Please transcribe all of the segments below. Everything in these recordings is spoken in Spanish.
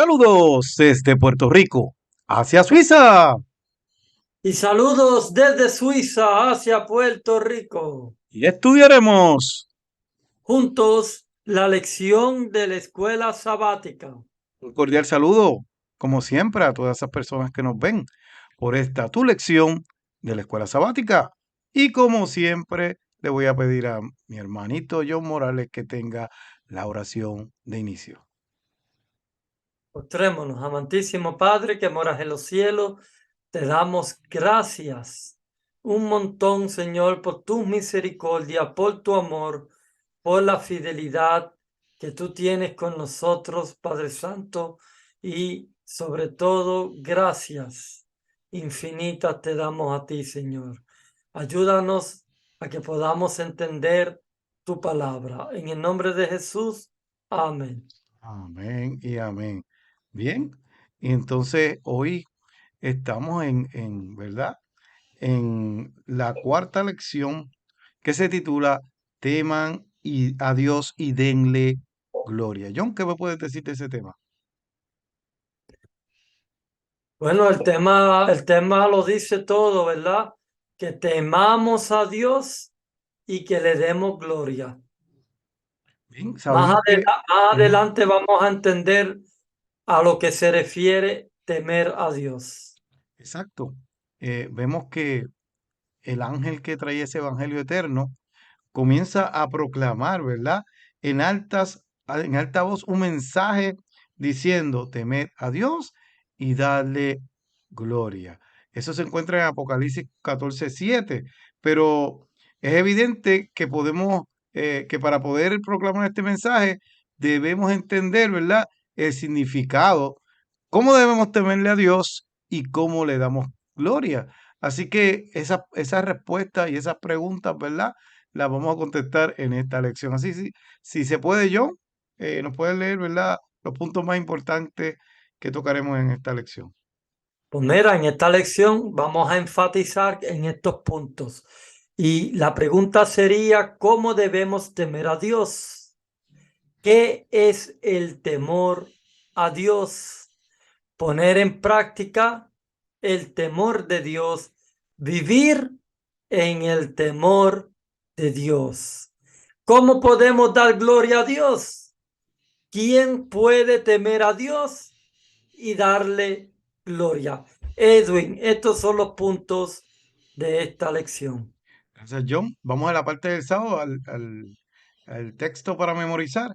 Saludos desde Puerto Rico hacia Suiza. Y saludos desde Suiza hacia Puerto Rico. Y estudiaremos Juntos, la lección de la escuela sabática. un cordial saludo, como siempre, a todas esas personas que nos ven por esta tu lección de la escuela sabática. Y como siempre, le voy a pedir a mi hermanito John Morales que tenga la oración de inicio. Postrémonos, amantísimo Padre que moras en los cielos, te damos gracias un montón, Señor, por tu misericordia, por tu amor, por la fidelidad que tú tienes con nosotros, Padre Santo, y sobre todo, gracias infinitas te damos a ti, Señor. Ayúdanos a que podamos entender tu palabra. En el nombre de Jesús, amén. Amén y amén. Bien, y entonces hoy estamos ¿verdad? En la cuarta lección que se titula Teman y a Dios y denle gloria. John, ¿qué me puedes decir de ese tema? Bueno, el tema lo dice todo, ¿verdad? Que temamos a Dios y que le demos gloria. Bien, Más sabemos que, más ujú, adelante vamos a entender a lo que se refiere temer a Dios. exacto, vemos que el ángel que traía ese evangelio eterno comienza a proclamar, ¿verdad? En alta voz un mensaje diciendo, temed a Dios y dadle gloria. Eso se encuentra en Apocalipsis 14:7, pero es evidente que que para poder proclamar este mensaje, debemos entender, ¿verdad? El significado, cómo debemos temerle a Dios y cómo le damos gloria. Así que esa respuesta y esas preguntas, ¿verdad? Las vamos a contestar en esta lección. Así, si se puede, John, nos puede leer, ¿verdad? Los puntos más importantes que tocaremos en esta lección. Pues mira, en esta lección vamos a enfatizar en estos puntos. Y la pregunta sería, ¿cómo debemos temer a Dios? ¿Qué es el temor a Dios? Poner en práctica el temor de Dios, vivir en el temor de Dios. ¿Cómo podemos dar gloria a Dios? ¿Quién puede temer a Dios y darle gloria? Edwin, estos son los puntos de esta lección. Gracias, John. Vamos a la parte del sábado, al texto para memorizar.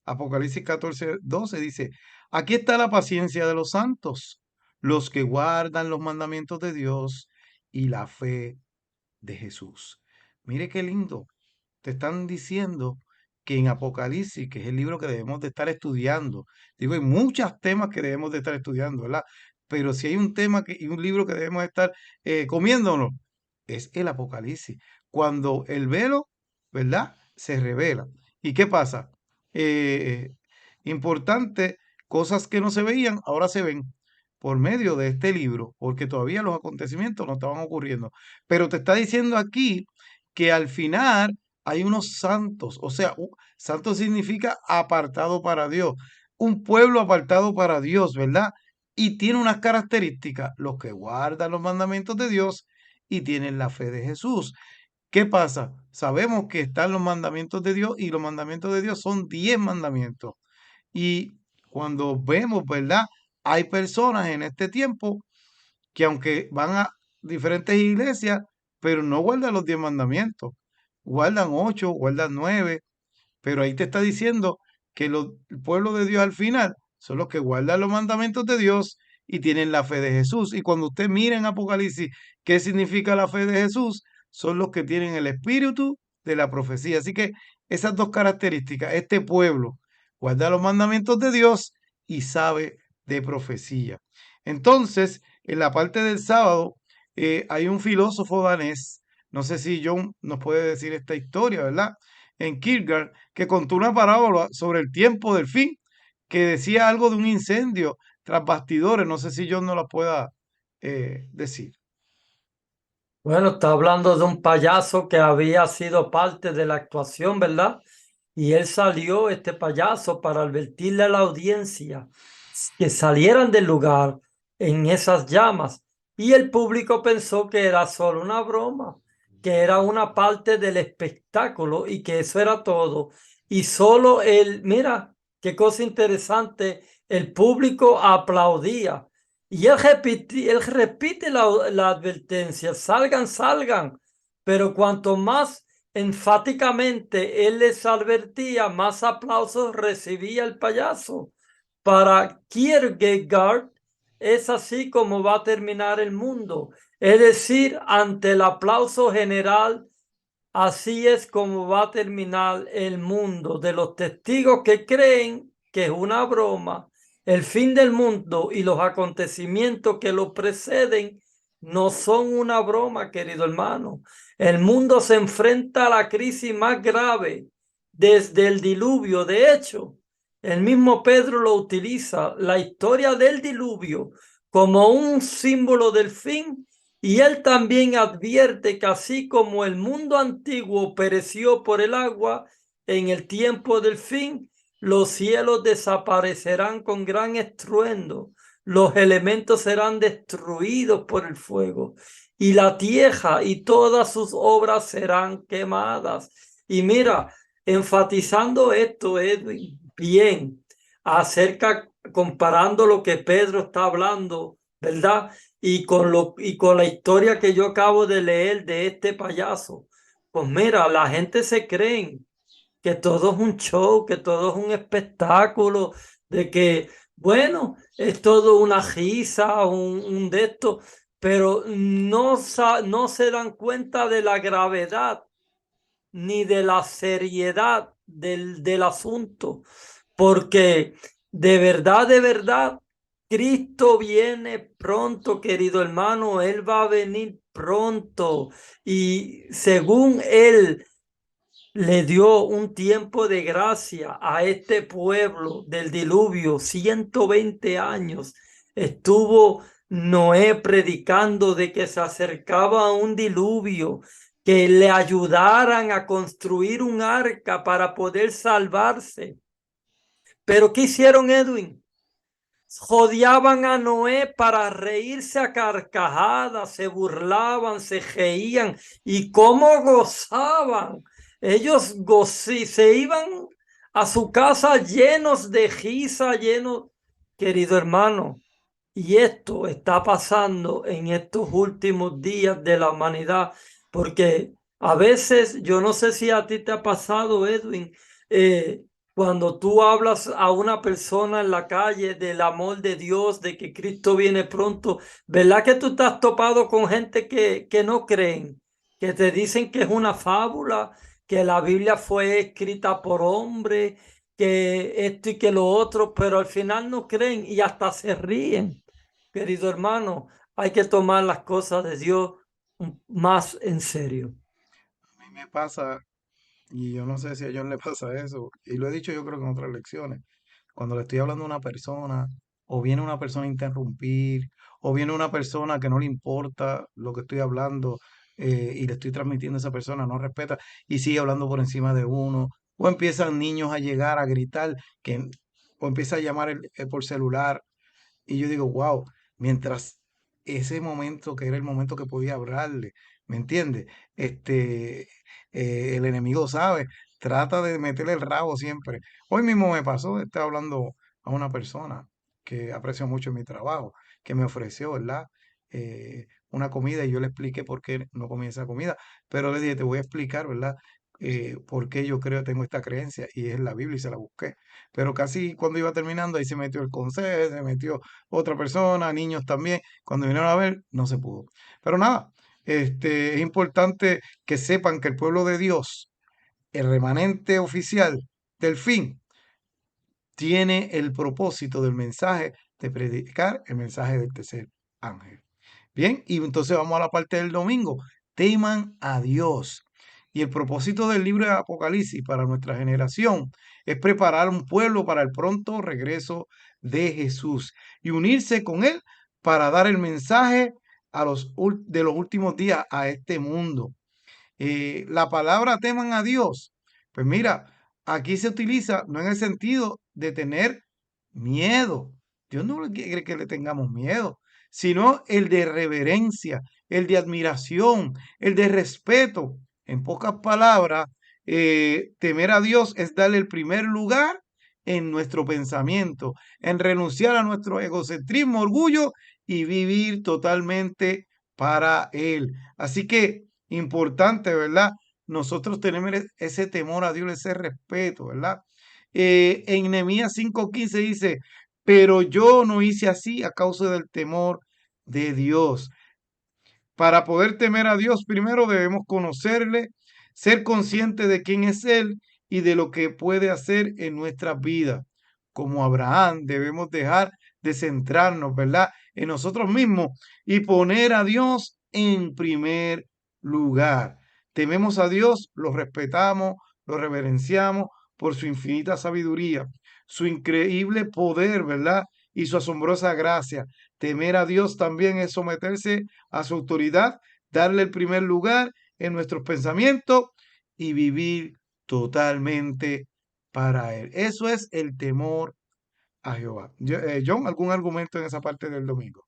Apocalipsis 14:12 dice, aquí está la paciencia de los santos, los que guardan los mandamientos de Dios y la fe de Jesús. Mire qué lindo. Te están diciendo que en Apocalipsis, que es el libro que debemos de estar estudiando, digo, hay muchos temas que debemos de estar estudiando, ¿verdad? Pero si hay un tema y un libro que debemos de estar comiéndonos, es el Apocalipsis. Cuando el velo, ¿verdad? Se revela. ¿Y qué pasa? Eh, Importante, cosas que no se veían, ahora se ven por medio de este libro, porque todavía los acontecimientos no estaban ocurriendo. Pero te está diciendo aquí que al final hay unos santos, o sea, santo significa apartado para Dios, un pueblo apartado para Dios, ¿verdad? Y tiene unas características, los que guardan los mandamientos de Dios y tienen la fe de Jesús. ¿Qué pasa? Sabemos que están los mandamientos de Dios y los mandamientos de Dios son 10 mandamientos. Y cuando vemos, ¿verdad? Hay personas en este tiempo que aunque van a diferentes iglesias, pero no guardan los 10 mandamientos. Guardan 8, guardan 9, pero ahí te está diciendo que el pueblo de Dios al final son los que guardan los mandamientos de Dios y tienen la fe de Jesús. Y cuando usted mira en Apocalipsis qué significa la fe de Jesús, son los que tienen el espíritu de la profecía. Así que esas dos características, este pueblo guarda los mandamientos de Dios y sabe de profecía. Entonces, en la parte del sábado, hay un filósofo danés, no sé si John nos puede decir esta historia, ¿verdad? En Kierkegaard, que contó una parábola sobre el tiempo del fin, que decía algo de un incendio tras bastidores. No sé si John no la pueda decir. Bueno, está hablando de un payaso que había sido parte de la actuación, ¿verdad? Y él salió, este payaso, para advertirle a la audiencia, que salieran del lugar en esas llamas. Y el público pensó que era solo una broma, que era una parte del espectáculo y que eso era todo. Y solo mira, qué cosa interesante, el público aplaudía. Y él repite la advertencia, salgan, salgan. Pero cuanto más enfáticamente él les advertía, más aplausos recibía el payaso. Para Kierkegaard es así como va a terminar el mundo. Es decir, ante el aplauso general, así es como va a terminar el mundo de los testigos que creen que es una broma. El fin del mundo y los acontecimientos que lo preceden no son una broma, querido hermano. El mundo se enfrenta a la crisis más grave desde el diluvio. De hecho, el mismo Pedro lo utiliza, la historia del diluvio, como un símbolo del fin, y él también advierte que así como el mundo antiguo pereció por el agua, en el tiempo del fin, los cielos desaparecerán con gran estruendo, los elementos serán destruidos por el fuego, y la tierra y todas sus obras serán quemadas. Y mira, enfatizando esto, Edwin, bien, comparando lo que Pedro está hablando, ¿verdad? Y con la historia que yo acabo de leer de este payaso, pues mira, la gente se cree que todo es un show, que todo es un espectáculo, de que, bueno, es todo una risa, un de esto, pero no se dan cuenta de la gravedad ni de la seriedad del asunto, porque de verdad, Cristo viene pronto, querido hermano, Él va a venir pronto y según Él le dio un tiempo de gracia a este pueblo del diluvio, 120 años, estuvo Noé predicando de que se acercaba un diluvio, que le ayudaran a construir un arca para poder salvarse. Pero ¿qué hicieron, Edwin? Jodiaban a Noé para reírse a carcajadas, se burlaban, se reían y cómo gozaban. Ellos se iban a su casa llenos de risa, llenos, querido hermano. Y esto está pasando en estos últimos días de la humanidad, porque a veces, yo no sé si a ti te ha pasado, Edwin, eh, cuando tú hablas a una persona en la calle del amor de Dios, de que Cristo viene pronto, ¿verdad que tú te has topado con gente que no creen, que te dicen que es una fábula, que la Biblia fue escrita por hombres, que esto y que lo otro, pero al final no creen y hasta se ríen? Querido hermano, hay que tomar las cosas de Dios más en serio. A mí me pasa, y yo no sé si a John le pasa eso, y lo he dicho yo creo que en otras lecciones, cuando le estoy hablando a una persona, o viene una persona a interrumpir, o viene una persona que no le importa lo que estoy hablando, y le estoy transmitiendo a esa persona, no respeta, y sigue hablando por encima de uno, o empiezan niños a llegar a gritar, que, o empieza a llamar por celular, y yo digo, wow, mientras ese momento que era el momento que podía hablarle, ¿me entiendes? Este, el enemigo sabe, trata de meterle el rabo siempre. Hoy mismo me pasó, estaba hablando a una persona que aprecio mucho mi trabajo, que me ofreció, ¿verdad? Una comida y yo le expliqué por qué no comía esa comida, pero le dije, te voy a explicar, ¿verdad? Por qué yo creo, tengo esta creencia y es la Biblia y se la busqué. Pero casi cuando iba terminando, ahí se metió el consejo, se metió otra persona, niños también. Cuando vinieron a ver, no se pudo. Pero nada, es importante que sepan que el pueblo de Dios, el remanente oficial del fin, tiene el propósito del mensaje de predicar el mensaje del tercer ángel. Bien, y entonces vamos a la parte del domingo. Teman a Dios. Y el propósito del libro de Apocalipsis para nuestra generación es preparar un pueblo para el pronto regreso de Jesús y unirse con Él para dar el mensaje de los últimos días a este mundo. La palabra teman a Dios, pues mira, aquí se utiliza no en el sentido de tener miedo, Dios no quiere que le tengamos miedo, sino el de reverencia, el de admiración, el de respeto. En pocas palabras, temer a Dios es darle el primer lugar en nuestro pensamiento, en renunciar a nuestro egocentrismo, orgullo y vivir totalmente para Él. Así que importante, ¿verdad? Nosotros tenemos ese temor a Dios, ese respeto, ¿verdad? En Nehemías 5:15 dice, pero yo no hice así a causa del temor de Dios. Para poder temer a Dios, primero debemos conocerle, ser consciente de quién es Él y de lo que puede hacer en nuestras vidas. Como Abraham, debemos dejar de centrarnos, ¿verdad?, en nosotros mismos y poner a Dios en primer lugar. Tememos a Dios, lo respetamos, lo reverenciamos por su infinita sabiduría, su increíble poder, ¿verdad? Y su asombrosa gracia. Temer a Dios también es someterse a su autoridad, darle el primer lugar en nuestros pensamientos y vivir totalmente para Él. Eso es el temor a Jehová. John, ¿algún argumento en esa parte del domingo?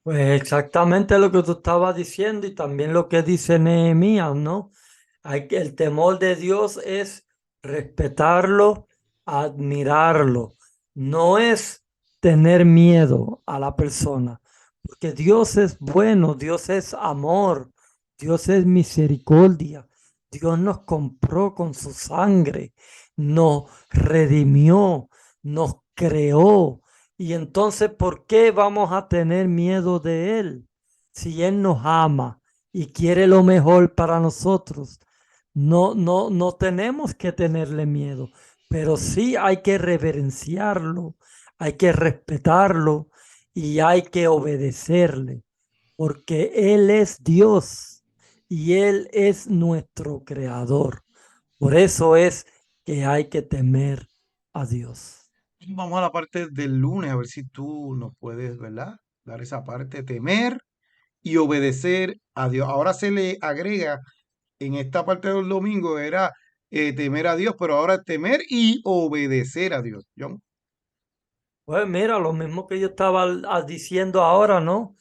Pues exactamente lo que tú estabas diciendo y también lo que dice Nehemías, ¿no? El temor de Dios es respetarlo, admirarlo. No es tener miedo a la persona, porque Dios es bueno, Dios es amor, Dios es misericordia. Dios nos compró con su sangre, nos redimió, nos creó. Y entonces, ¿por qué vamos a tener miedo de Él? Si Él nos ama y quiere lo mejor para nosotros, no tenemos que tenerle miedo, pero sí hay que reverenciarlo, hay que respetarlo y hay que obedecerle, porque Él es Dios y Él es nuestro creador. Por eso es que hay que temer a Dios. Vamos a la parte del lunes, a ver si tú nos puedes, ¿verdad? Dar esa parte, temer y obedecer a Dios. Ahora se le agrega en esta parte del domingo era temer a Dios, pero ahora temer y obedecer a Dios. John. Pues mira, lo mismo que yo estaba diciendo ahora, ¿no?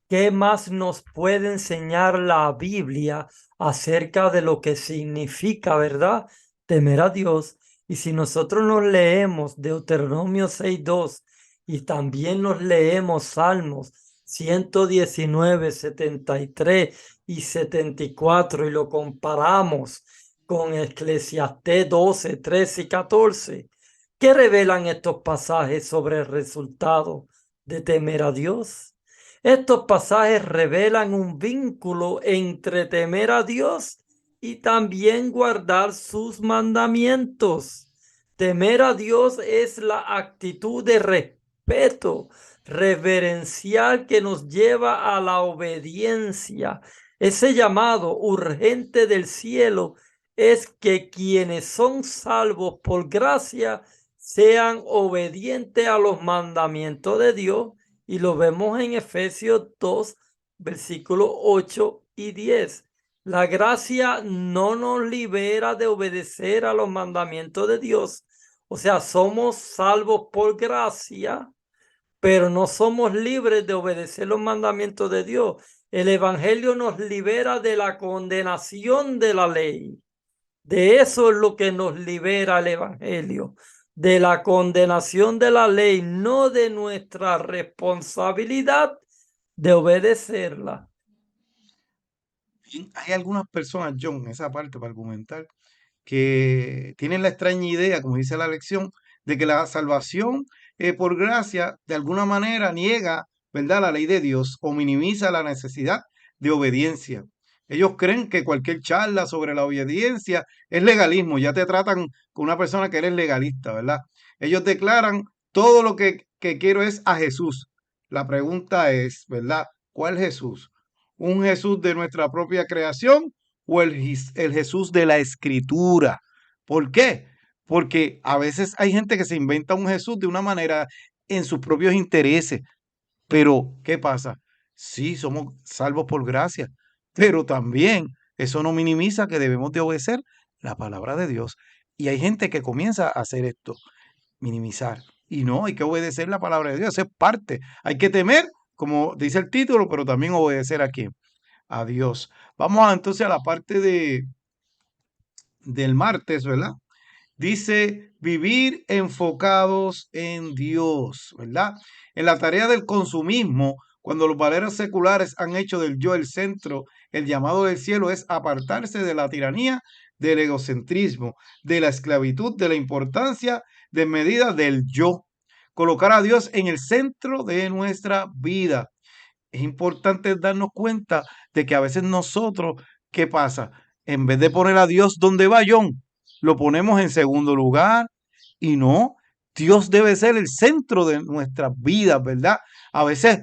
¿Qué más nos puede enseñar la Biblia acerca de lo que significa, verdad? Temer a Dios. Y si nosotros nos leemos Deuteronomio 6:2 y también nos leemos Salmos 119, 73 y 74 y lo comparamos con Eclesiastés 12, 13 y 14, ¿qué revelan estos pasajes sobre el resultado de temer a Dios? Estos pasajes revelan un vínculo entre temer a Dios y también guardar sus mandamientos. Temer a Dios es la actitud de respeto reverencial que nos lleva a la obediencia. Ese llamado urgente del cielo es que quienes son salvos por gracia sean obedientes a los mandamientos de Dios y lo vemos en Efesios 2, versículos 8 y 10. La gracia no nos libera de obedecer a los mandamientos de Dios. O sea, somos salvos por gracia, pero no somos libres de obedecer los mandamientos de Dios. El Evangelio nos libera de la condenación de la ley. De eso es lo que nos libera el Evangelio, de la condenación de la ley, no de nuestra responsabilidad de obedecerla. Y hay algunas personas, John, en esa parte para argumentar, que tienen la extraña idea, como dice la lección, de que la salvación por gracia de alguna manera niega, ¿verdad?, la ley de Dios o minimiza la necesidad de obediencia. Ellos creen que cualquier charla sobre la obediencia es legalismo, ya te tratan con una persona que eres legalista, ¿verdad? Ellos declaran todo lo que quiero es a Jesús. La pregunta es, ¿verdad? ¿Cuál Jesús? ¿Un Jesús de nuestra propia creación o el Jesús de la Escritura? ¿Por qué? Porque a veces hay gente que se inventa un Jesús de una manera en sus propios intereses. Pero, ¿qué pasa? Sí, somos salvos por gracia, pero también eso no minimiza que debemos de obedecer la palabra de Dios. Y hay gente que comienza a hacer esto, minimizar. y no, hay que obedecer la palabra de Dios, eso es parte. Hay que temer, como dice el título, pero también obedecer a quién, a Dios. Vamos entonces a la parte del martes, ¿verdad? Dice vivir enfocados en Dios, ¿verdad? En la tarea del consumismo, cuando los valeros seculares han hecho del yo el centro, el llamado del cielo es apartarse de la tiranía, del egocentrismo, de la esclavitud, de la importancia de medida del yo. Colocar a Dios en el centro de nuestra vida. Es importante darnos cuenta de que a veces nosotros, ¿qué pasa? En vez de poner a Dios donde va John, lo ponemos en segundo lugar y no, Dios debe ser el centro de nuestras vidas, ¿verdad? A veces,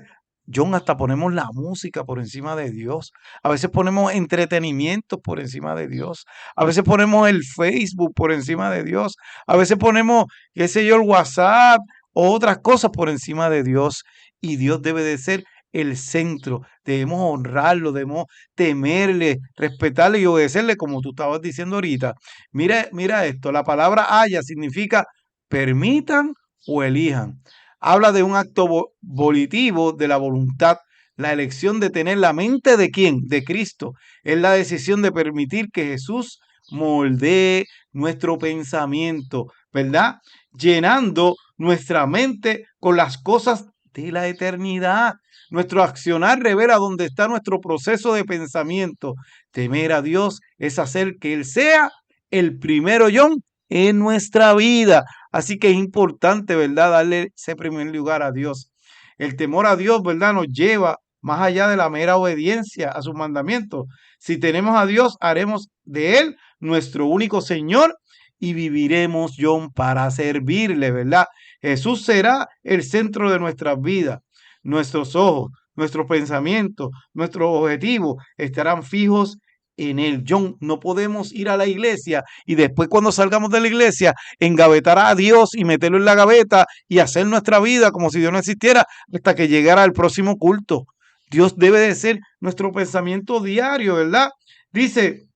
John, hasta ponemos la música por encima de Dios. A veces ponemos entretenimiento por encima de Dios. A veces ponemos el Facebook por encima de Dios. A veces ponemos, qué sé yo, el WhatsApp o otras cosas por encima de Dios. Y Dios debe de ser el centro. Debemos honrarlo, debemos temerle, respetarle y obedecerle, como tú estabas diciendo ahorita. Mira esto, la palabra haya significa permitan o elijan. Habla de un acto volitivo de la voluntad. La elección de tener la mente de quién, de Cristo. Es la decisión de permitir que Jesús moldee nuestro pensamiento, ¿verdad? Llenando nuestra mente con las cosas de la eternidad. Nuestro accionar revela dónde está nuestro proceso de pensamiento. Temer a Dios es hacer que Él sea el primero John en nuestra vida. Así que es importante, ¿verdad?, darle ese primer lugar a Dios. El temor a Dios, ¿verdad?, nos lleva más allá de la mera obediencia a sus mandamientos. Si tenemos a Dios, haremos de Él nuestro único Señor y viviremos, John, para servirle, ¿verdad? Jesús será el centro de nuestras vidas. Nuestros ojos, nuestros pensamientos, nuestros objetivos estarán fijos en Él. John, no podemos ir a la iglesia y después cuando salgamos de la iglesia engavetar a Dios y meterlo en la gaveta y hacer nuestra vida como si Dios no existiera hasta que llegara el próximo culto. Dios debe de ser nuestro pensamiento diario, ¿verdad? Dice,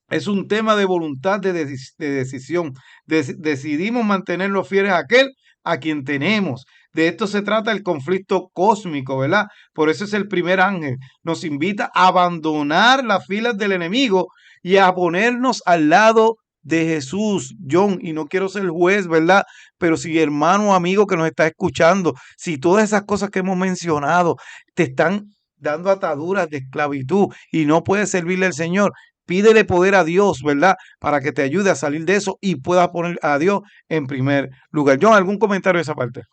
es un tema de voluntad, de decisión. Decidimos mantenernos fieles a aquel a quien tenemos. De esto se trata el conflicto cósmico, ¿verdad? Por eso es el primer ángel. Nos invita a abandonar las filas del enemigo y a ponernos al lado de Jesús, John, y no quiero ser juez, ¿verdad? Pero si hermano o amigo que nos está escuchando, si todas esas cosas que hemos mencionado te están dando ataduras de esclavitud y no puedes servirle al Señor, pídele poder a Dios, ¿verdad? Para que te ayude a salir de eso y puedas poner a Dios en primer lugar. John, ¿algún comentario de esa parte?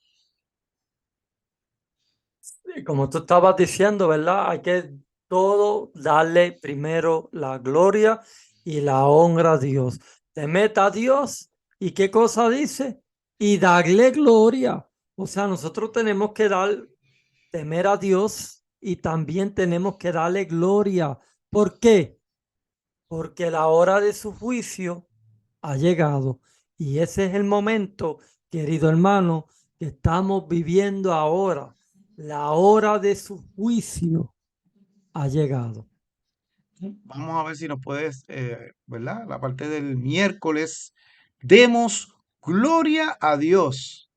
Como tú estabas diciendo, ¿verdad? Hay que todo darle primero la gloria y la honra a Dios. Temed a Dios y ¿qué cosa dice? Y darle gloria. O sea, nosotros tenemos que temer a Dios y también tenemos que darle gloria. ¿Por qué? Porque la hora de su juicio ha llegado. Y ese es el momento, querido hermano, que estamos viviendo ahora. La hora de su juicio ha llegado. Vamos a ver si nos puedes, ¿verdad? La parte del miércoles. Demos gloria a Dios.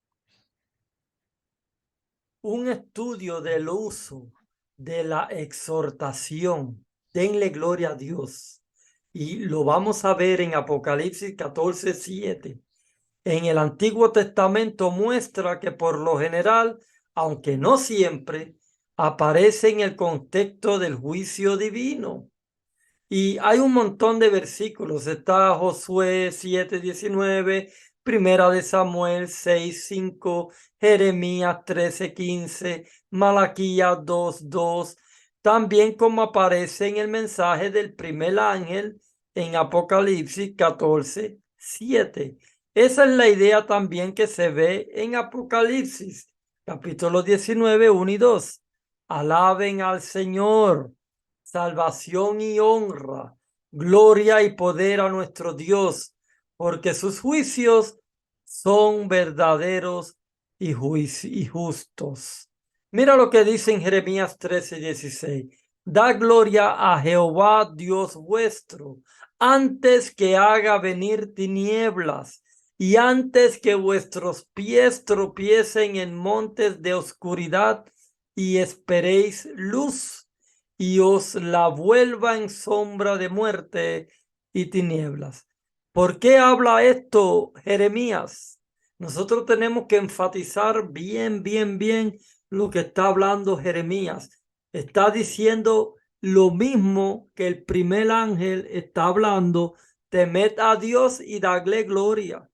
Un estudio del uso de la exhortación. Denle gloria a Dios. Y lo vamos a ver en Apocalipsis 14:7. En el Antiguo Testamento muestra que por lo general, aunque no siempre, aparece en el contexto del juicio divino. Y hay un montón de versículos. Está Josué 7:19, Primera de Samuel 6:5, Jeremías 13:15, Malaquías 2:2. También como aparece en el mensaje del primer ángel en Apocalipsis 14:7. Esa es la idea también que se ve en Apocalipsis, capítulo 19, 1 y 2. Alaben al Señor, salvación y honra, gloria y poder a nuestro Dios, porque sus juicios son verdaderos y justos. Mira lo que dice en Jeremías 13:16. Da gloria a Jehová Dios vuestro, antes que haga venir tinieblas y antes que vuestros pies tropiecen en montes de oscuridad y esperéis luz y os la vuelva en sombra de muerte y tinieblas. ¿Por qué habla esto Jeremías? Nosotros tenemos que enfatizar bien lo que está hablando Jeremías. Está diciendo lo mismo que el primer ángel está hablando: temed a Dios y dadle gloria,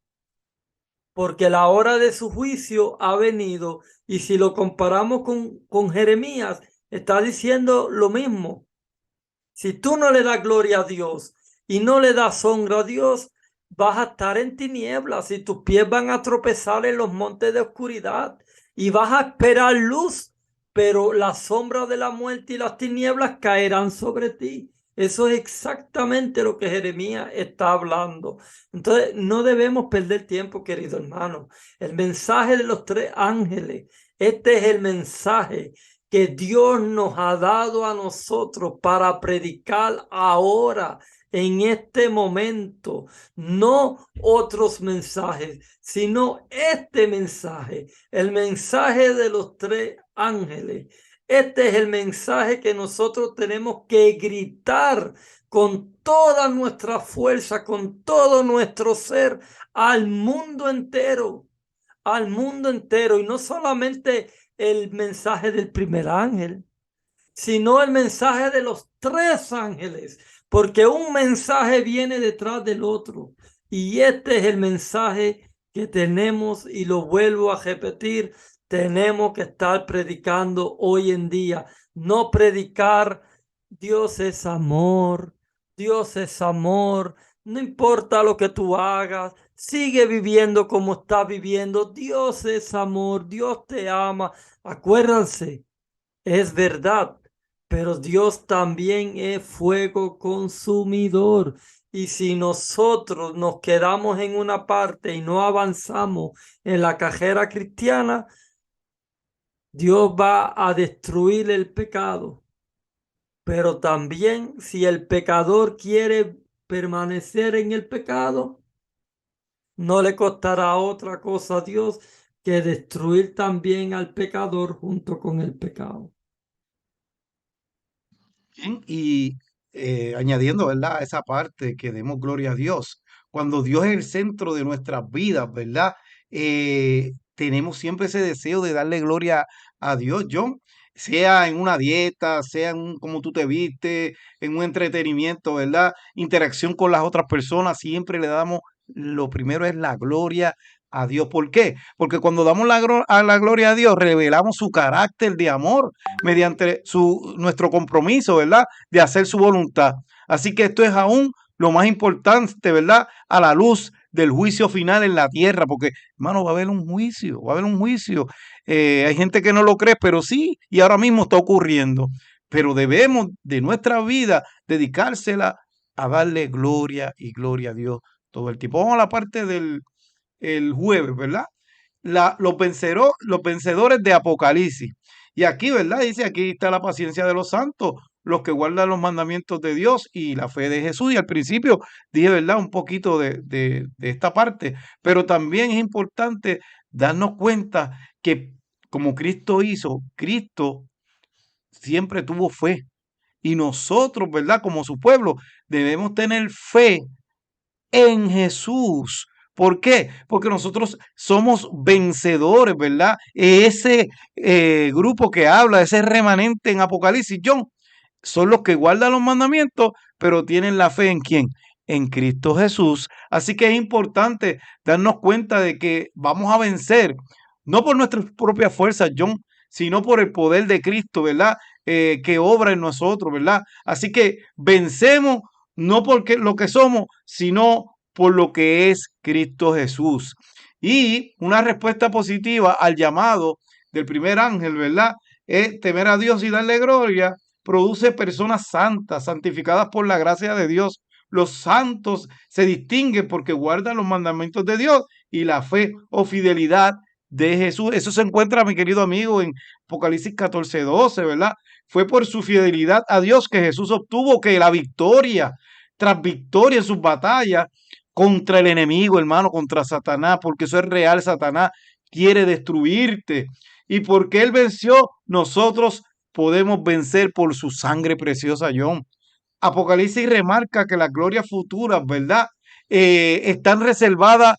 porque la hora de su juicio ha venido. Y si lo comparamos con Jeremías, está diciendo lo mismo. Si tú no le das gloria a Dios y no le das honra a Dios, vas a estar en tinieblas y tus pies van a tropezar en los montes de oscuridad y vas a esperar luz, pero la sombra de la muerte y las tinieblas caerán sobre ti. Eso es exactamente lo que Jeremías está hablando. Entonces, no debemos perder tiempo, querido hermano. El mensaje de los tres ángeles, este es el mensaje que Dios nos ha dado a nosotros para predicar ahora, en este momento. No otros mensajes, sino este mensaje, el mensaje de los tres ángeles. Este es el mensaje que nosotros tenemos que gritar con toda nuestra fuerza, con todo nuestro ser, al mundo entero, al mundo entero. Y no solamente el mensaje del primer ángel, sino el mensaje de los tres ángeles, porque un mensaje viene detrás del otro. Y este es el mensaje que tenemos, y lo vuelvo a repetir, tenemos que estar predicando hoy en día. No predicar Dios es amor, Dios es amor, no importa lo que tú hagas, sigue viviendo como estás viviendo, Dios es amor, Dios te ama. Acuérdense, es verdad, pero Dios también es fuego consumidor. Y si nosotros nos quedamos en una parte y no avanzamos en la carrera cristiana, Dios va a destruir el pecado. Pero también, si el pecador quiere permanecer en el pecado, no le costará otra cosa a Dios que destruir también al pecador junto con el pecado. Bien, y añadiendo, ¿verdad? Esa parte que demos gloria a Dios. Cuando Dios es el centro de nuestras vidas, ¿verdad? Tenemos siempre ese deseo de darle gloria a Dios, John. Sea en una dieta, sea en cómo tú te vistes, en un entretenimiento, ¿verdad? Interacción con las otras personas, siempre le damos, lo primero es la gloria a Dios. ¿Por qué? Porque cuando damos a la gloria a Dios, revelamos su carácter de amor mediante nuestro compromiso, ¿verdad? De hacer su voluntad. Así que esto es aún lo más importante, ¿verdad? A la luz del juicio final en la tierra, porque, hermano, va a haber un juicio, va a haber un juicio. Hay gente que no lo cree, pero sí, y ahora mismo está ocurriendo. Pero debemos de nuestra vida dedicársela a darle gloria y gloria a Dios todo el tiempo. Vamos a la parte del el jueves, ¿verdad? Los vencedores de Apocalipsis. Y aquí, ¿verdad? Dice, aquí está la paciencia de los santos, los que guardan los mandamientos de Dios y la fe de Jesús. Y al principio dije, ¿verdad? Un poquito de esta parte, pero también es importante darnos cuenta que como Cristo hizo, Cristo siempre tuvo fe. Y nosotros, ¿verdad? Como su pueblo, debemos tener fe en Jesús. ¿Por qué? Porque nosotros somos vencedores, ¿verdad? Ese grupo que habla, ese remanente en Apocalipsis, John, son los que guardan los mandamientos, pero tienen la fe en quién? En Cristo Jesús. Así que es importante darnos cuenta de que vamos a vencer, no por nuestras propias fuerzas, John, sino por el poder de Cristo, ¿verdad? Que obra en nosotros, ¿verdad? Así que vencemos no porque lo que somos, sino por lo que es Cristo Jesús. Y una respuesta positiva al llamado del primer ángel, ¿verdad? Es temer a Dios y darle gloria, produce personas santas, santificadas por la gracia de Dios. Los santos se distinguen porque guardan los mandamientos de Dios y la fe o fidelidad de Jesús. Eso se encuentra, mi querido amigo, en Apocalipsis 14:12, ¿verdad? Fue por su fidelidad a Dios que Jesús obtuvo que la victoria tras victoria en sus batallas contra el enemigo, hermano, contra Satanás, porque eso es real. Satanás quiere destruirte. Y porque Él venció, nosotros podemos vencer por su sangre preciosa, John. Apocalipsis remarca que las glorias futuras, ¿verdad? Están reservadas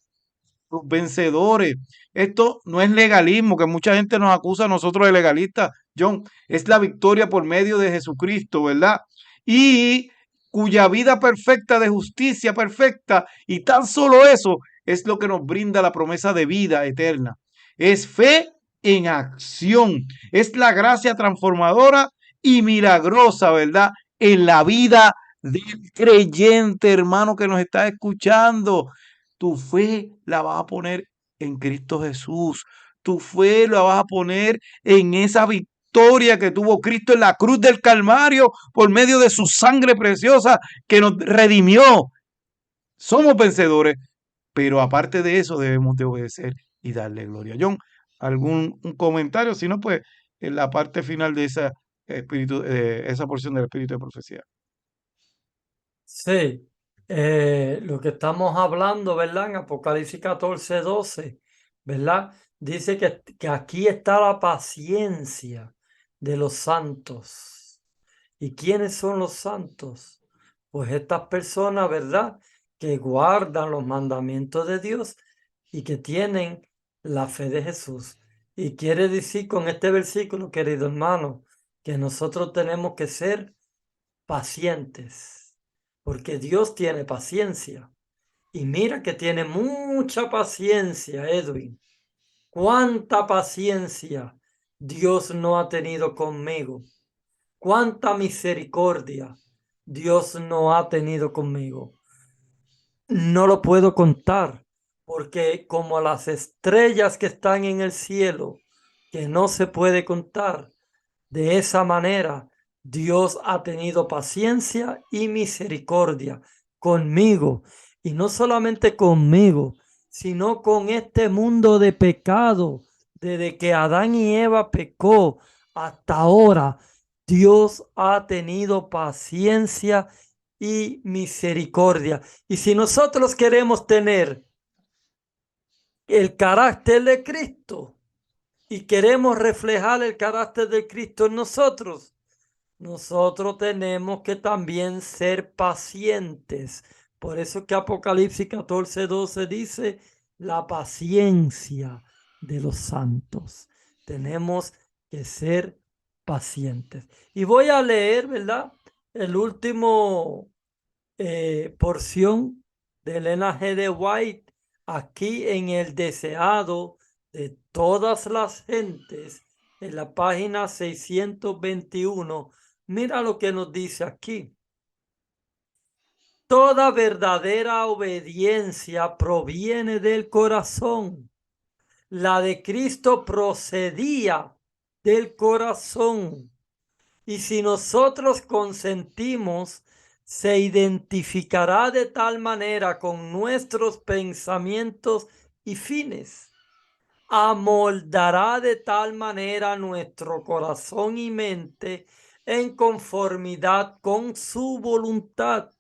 los vencedores. Esto no es legalismo, que mucha gente nos acusa a nosotros de legalistas, John. Es la victoria por medio de Jesucristo, ¿verdad? Y cuya vida perfecta de justicia perfecta, y tan solo eso es lo que nos brinda la promesa de vida eterna. Es fe en acción. Es la gracia transformadora y milagrosa, ¿verdad? En la vida del creyente, hermano, que nos está escuchando. Tu fe la vas a poner en Cristo Jesús. Tu fe la vas a poner en esa victoria que tuvo Cristo en la cruz del Calvario por medio de su sangre preciosa que nos redimió. Somos vencedores, pero aparte de eso debemos de obedecer y darle gloria. John, ¿algún un comentario? Si no, pues en la parte final de esa porción del espíritu de profecía. Sí, lo que estamos hablando, ¿verdad? En Apocalipsis 14:12, ¿verdad? Dice que aquí está la paciencia de los santos. ¿Y quiénes son los santos? Pues estas personas, ¿verdad? Que guardan los mandamientos de Dios y que tienen la fe de Jesús. Y quiere decir con este versículo, querido hermano, que nosotros tenemos que ser pacientes, porque Dios tiene paciencia. Y mira que tiene mucha paciencia, Edwin. ¿Cuánta paciencia Dios no ha tenido conmigo? ¿Cuánta misericordia Dios no ha tenido conmigo? No lo puedo contar, porque como las estrellas que están en el cielo, que no se puede contar, de esa manera Dios ha tenido paciencia y misericordia conmigo, y no solamente conmigo, sino con este mundo de pecado. Desde que Adán y Eva pecó hasta ahora, Dios ha tenido paciencia y misericordia. Y si nosotros queremos tener el carácter de Cristo y queremos reflejar el carácter de Cristo en nosotros, nosotros tenemos que también ser pacientes. Por eso que Apocalipsis 14:12 dice la paciencia de los santos. Tenemos que ser pacientes. Y voy a leer, ¿verdad? El último porción de Elena G. de White aquí en el deseado de todas las gentes, en la página 621. Mira lo que nos dice aquí. Toda verdadera obediencia proviene del corazón. La de Cristo procedía del corazón. Y si nosotros consentimos, se identificará de tal manera con nuestros pensamientos y fines. Amoldará de tal manera nuestro corazón y mente en conformidad con su voluntad,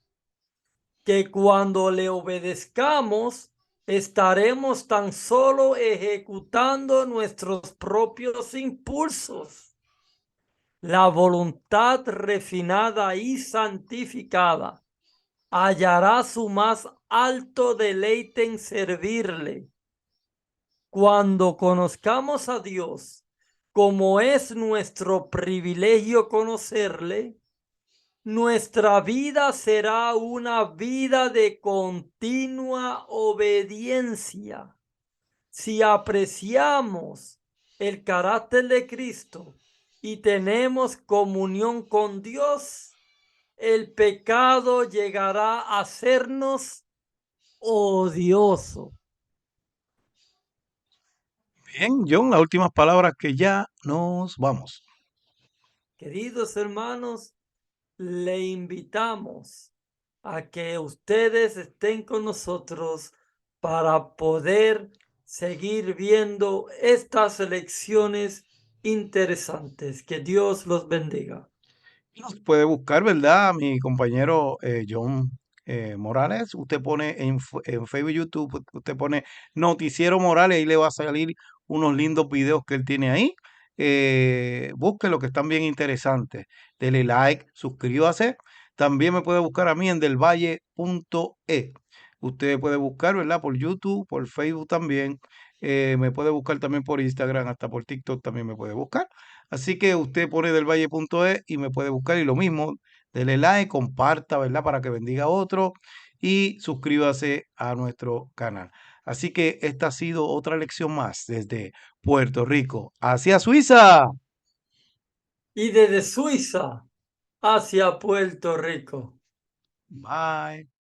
que cuando le obedezcamos, estaremos tan solo ejecutando nuestros propios impulsos. La voluntad refinada y santificada hallará su más alto deleite en servirle. Cuando conozcamos a Dios, como es nuestro privilegio conocerle, nuestra vida será una vida de continua obediencia. Si apreciamos el carácter de Cristo y tenemos comunión con Dios, el pecado llegará a hacernos odioso. Bien, John, las últimas palabras que ya nos vamos. Queridos hermanos, le invitamos a que ustedes estén con nosotros para poder seguir viendo estas lecciones interesantes. Que Dios los bendiga. Nos puede buscar, ¿verdad? Mi compañero John Morales. Usted pone en Facebook, YouTube, usted pone Noticiero Morales, ahí le va a salir unos lindos videos que él tiene ahí. Búsquelo, que están bien interesantes. Dele like, suscríbase. También me puede buscar a mí en delvalle.e. Usted puede buscar, ¿verdad? Por YouTube, por Facebook también. Me puede buscar también por Instagram, hasta por TikTok también me puede buscar. Así que usted pone delvalle.e y me puede buscar, y lo mismo, dele like, comparta, ¿verdad? Para que bendiga a otro, y suscríbase a nuestro canal. Así que esta ha sido otra lección más desde Puerto Rico hacia Suiza. Y desde Suiza hacia Puerto Rico. Bye.